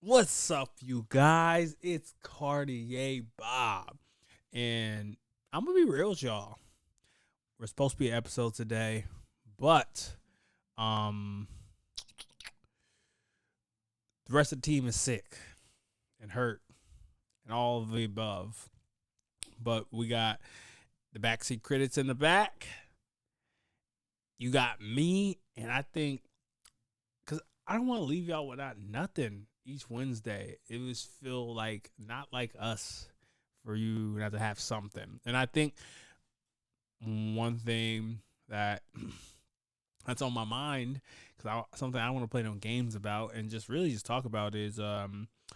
What's up, you guys? It's Cartier Bob, and I'm gonna be real with y'all. We're supposed to be an episode today, but um, the rest of the team is sick and hurt and all of the above. But we got the backseat critics in the back. You got me, and I think because I don't want to leave y'all without nothing each Wednesday. It was feel like not like us for you to have something. And I think one thing that's on my mind because something I want to play them games about and just really just talk about is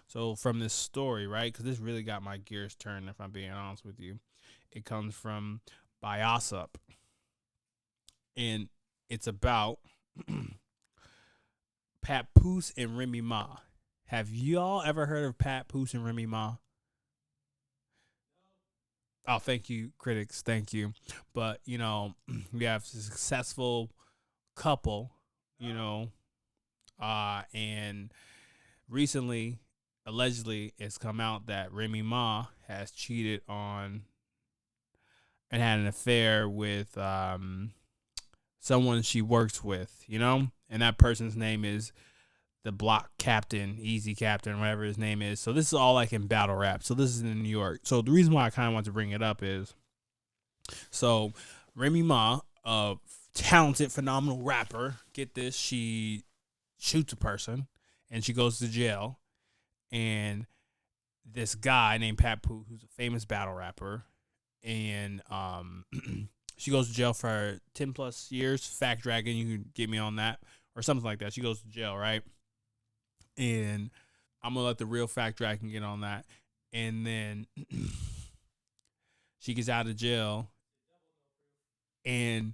so from this story, right? Because this really got my gears turned. If I'm being honest with you, it comes from Biasup, and it's about Papoose and Remy Ma. Have y'all ever heard of Papoose and Remy Ma? Oh, thank you, critics. Thank you. But, we have a successful couple, and recently, allegedly, it's come out that Remy Ma has cheated on and had an affair with someone she works with, and that person's name is the block captain, easy captain, whatever his name is. So this is all like in battle rap. So this is in New York. So the reason why I kind of want to bring it up is, so Remy Ma, a talented, phenomenal rapper, get this, she shoots a person and she goes to jail. And this guy named Papoose, who's a famous battle rapper, and she goes to jail for 10 plus years. Fact dragging, you can get me on that or something like that. She goes to jail, right? And I'm gonna let the real fact dragging get on that. And then she gets out of jail, and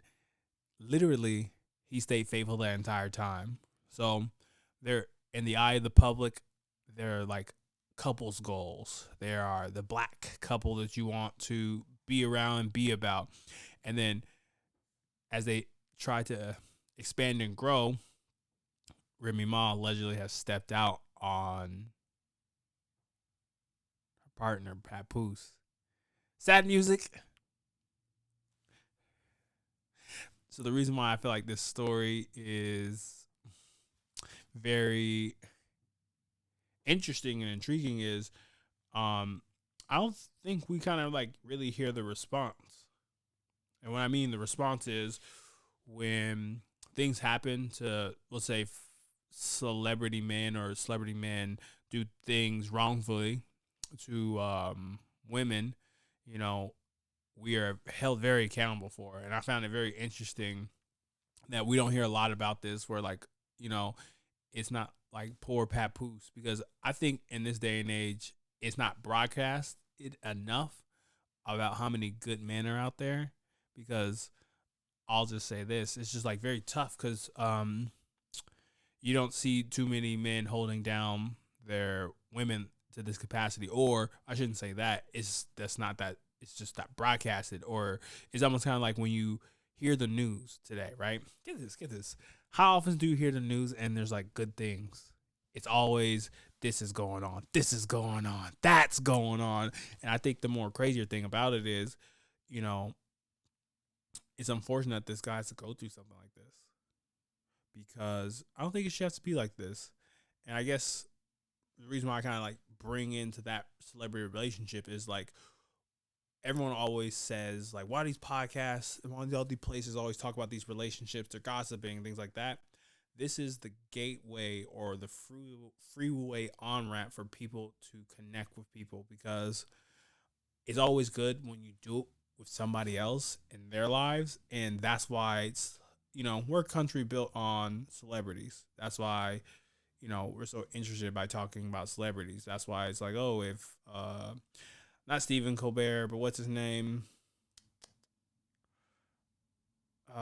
literally he stayed faithful that entire time. So they're in the eye of the public. They're like couples goals. There are the black couple that you want to be around and be about. And then as they try to expand and grow, Remy Ma allegedly has stepped out on her partner, Papoose. Sad music. So the reason why I feel like this story is very interesting and intriguing is I don't think we kind of like really hear the response. And what I mean the response is when things happen to, let's say, celebrity men or celebrity men do things wrongfully to women, we are held very accountable for it. And I found it very interesting that we don't hear a lot about this where, like, it's not like poor Papoose, because I think in this day and age, it's not broadcast it enough about how many good men are out there, because I'll just say this, it's just like very tough because you don't see too many men holding down their women to this capacity, or I shouldn't say that. That's not that. It's just not broadcasted, or it's almost kind of like when you hear the news today, right? Get this. How often do you hear the news and there's like good things? It's always this is going on, that's going on, and I think the more crazier thing about it is, it's unfortunate that this guy has to go through something like this, because I don't think it should have to be like this. And I guess the reason why I kind of like bring into that celebrity relationship is like everyone always says like, why these podcasts and all these places always talk about these relationships, they're gossiping, things like that. This is the gateway or the freeway on ramp for people to connect with people, because it's always good when you do it with somebody else in their lives. And that's why it's, we're a country built on celebrities. That's why, we're so interested by talking about celebrities. That's why it's like, oh, if not Stephen Colbert, but what's his name?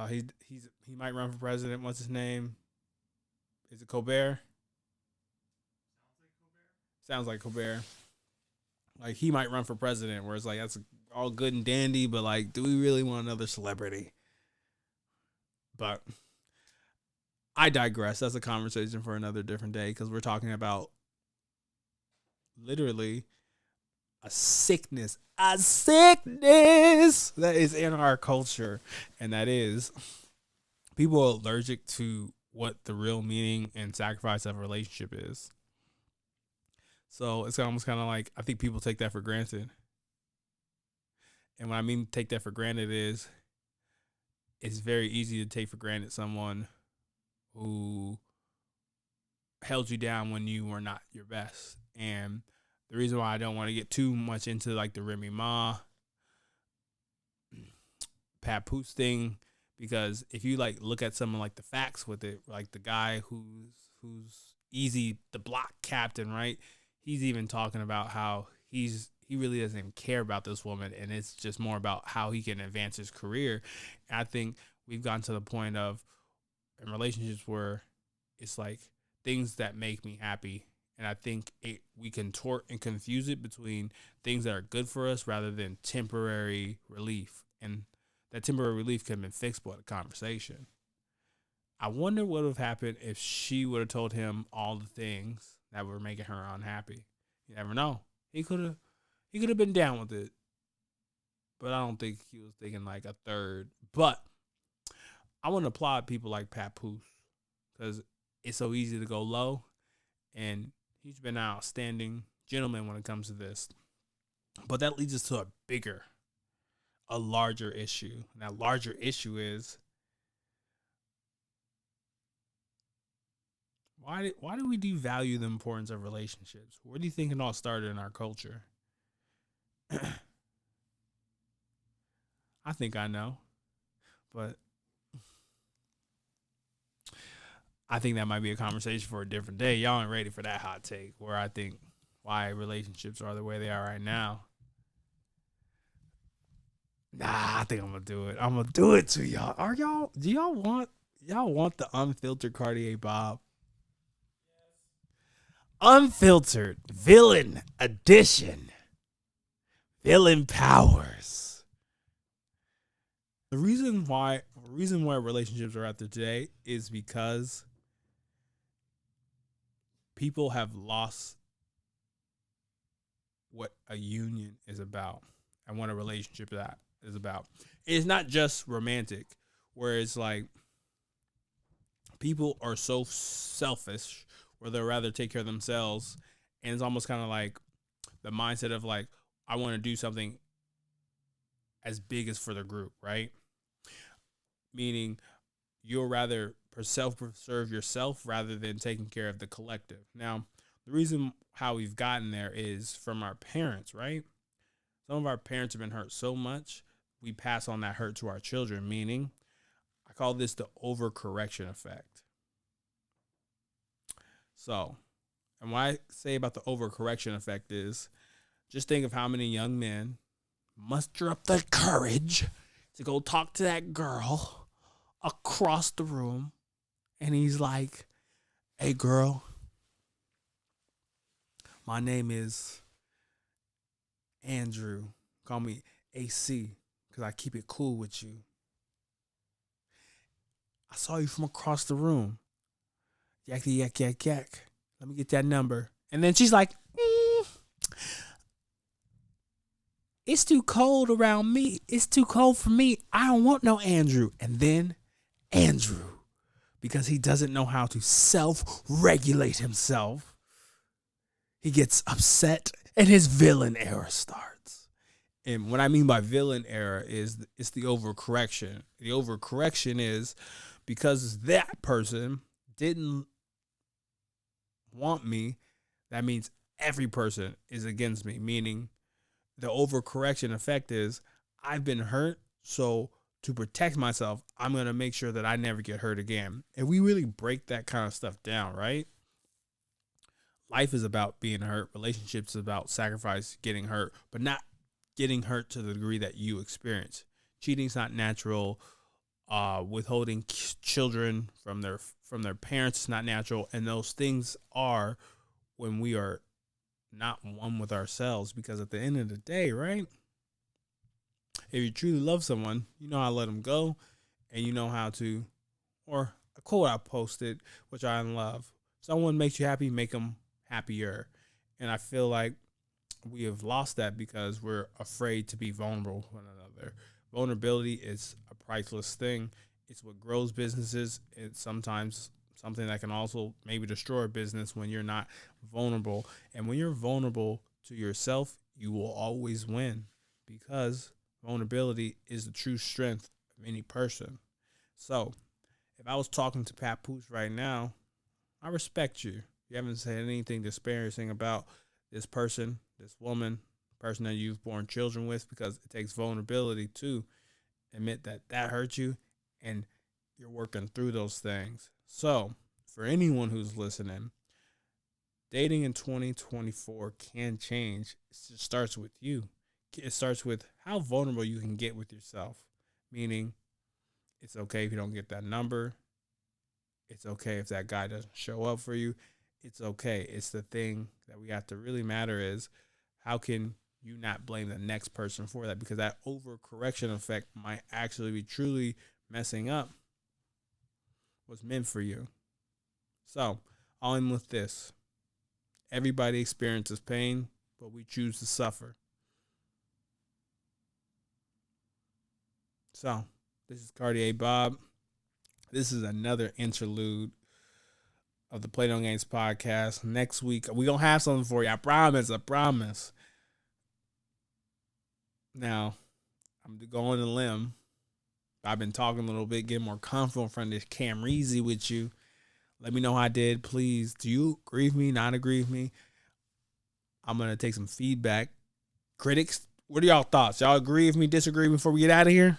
He might run for president. What's his name? Is it Colbert? Sounds like Colbert. Like he might run for president, where it's like that's all good and dandy, but like, do we really want another celebrity? But I digress. That's a conversation for another different day, because we're talking about literally a sickness that is in our culture, and that is people are allergic to what the real meaning and sacrifice of a relationship is. So it's almost kind of like I think people take that for granted. And what I mean take that for granted is it's very easy to take for granted someone who held you down when you were not your best. And the reason why I don't want to get too much into like the Remy Ma Papoose thing, because if you like look at someone like the facts with it, like the guy who's easy the block captain, right? He's even talking about how he really doesn't even care about this woman, and it's just more about how he can advance his career. And I think we've gotten to the point of in relationships where it's like things that make me happy, and I think we contort and confuse it between things that are good for us rather than temporary relief, and that temporary relief can have been fixed by the conversation. I wonder what would have happened if she would have told him all the things that were making her unhappy. You never know. He could have been down with it, but I don't think he was thinking like a third. But I want to applaud people like Papoose because it's so easy to go low, and he's been an outstanding gentleman when it comes to this. But that leads us to a larger issue. And that larger issue is why do we devalue the importance of relationships? Where do you think it all started in our culture? I think I know, but I think that might be a conversation for a different day. Y'all ain't ready for that hot take where I think why relationships are the way they are right now. Nah, I think I'm gonna do it. I'm gonna do it to y'all. Do y'all want the unfiltered Cartier Bob? Unfiltered villain edition. Villain powers. The reason why relationships are out there today is because people have lost what a union is about and what a relationship that is about. It's not just romantic, where it's like people are so selfish where they'll rather take care of themselves, and it's almost kind of like the mindset of like I want to do something as big as for the group, right? Meaning you'll rather self-preserve yourself rather than taking care of the collective. Now, the reason how we've gotten there is from our parents, right? Some of our parents have been hurt so much, we pass on that hurt to our children, meaning I call this the overcorrection effect. So, and what I say about the overcorrection effect is just think of how many young men muster up the courage to go talk to that girl across the room. And he's like, hey, girl, my name is Andrew. Call me AC because I keep it cool with you. I saw you from across the room. Yakety yak yak yak. Let me get that number. And then she's like, it's too cold around me. It's too cold for me. I don't want no Andrew. And then Andrew, because he doesn't know how to self-regulate himself, he gets upset and his villain era starts. And what I mean by villain era is it's the overcorrection. The overcorrection is because that person didn't want me, that means every person is against me, meaning the overcorrection effect is I've been hurt, so to protect myself, I'm going to make sure that I never get hurt again. And we really break that kind of stuff down, right? Life is about being hurt. Relationships is about sacrifice, getting hurt, but not getting hurt to the degree that you experience. Cheating's not natural. Withholding children from their parents is not natural. And those things are when we are not one with ourselves, because at the end of the day, right? If you truly love someone, you know how to let them go, and you know how to, or a quote I posted, which I love, someone makes you happy, make them happier. And I feel like we have lost that because we're afraid to be vulnerable with one another. Vulnerability is a priceless thing. It's what grows businesses. It's sometimes something that can also maybe destroy a business when you're not vulnerable. And when you're vulnerable to yourself, you will always win because vulnerability is the true strength of any person. So if I was talking to Papoose right now, I respect you. You haven't said anything disparaging about this person, this woman, person that you've born children with, because it takes vulnerability to admit that that hurt you and you're working through those things. So, for anyone who's listening, dating in 2024 can change. It just starts with you. It starts with how vulnerable you can get with yourself, meaning it's okay if you don't get that number. It's okay if that guy doesn't show up for you. It's okay. It's the thing that we have to really matter is how can you not blame the next person for that? Because that overcorrection effect might actually be truly messing up what's meant for you. So, I'll end with this. Everybody experiences pain, but we choose to suffer. So, this is Cartier Bob. This is another interlude of the Play No Games podcast. Next week, we're going to have something for you. I promise. Now, I'm going to limb. I've been talking a little bit, getting more comfortable in front of this Camreezy with you. Let me know how I did. Please, do you agree with me, not agree with me? I'm going to take some feedback. Critics, what are y'all thoughts? Y'all agree with me, disagree with me before we get out of here?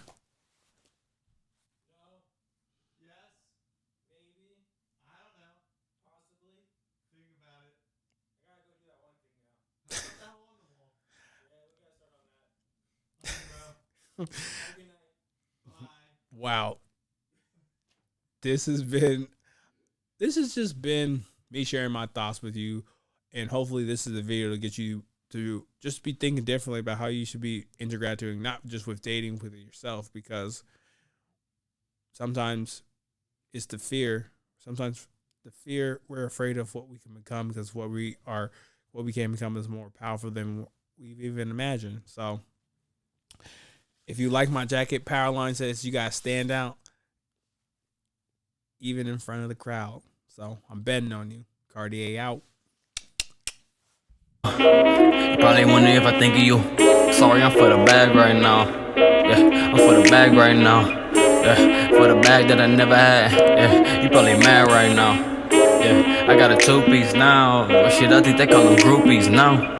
Wow. This has just been me sharing my thoughts with you, and hopefully this is a video to get you to just be thinking differently about how you should be interacting, not just with dating, with yourself, because sometimes it's the fear. Sometimes the fear, we're afraid of what we can become because what we can become is more powerful than we've even imagined. So if you like my jacket, Powerline says you gotta stand out even in front of the crowd. So I'm betting on you. Cartier out. Probably wondering if I think of you. Sorry, I'm for the bag right now. Yeah, I'm for the bag right now. Yeah, for the bag that I never had. Yeah, you probably mad right now. Yeah, I got a 2-piece now. Shit, I think they call them groupies now.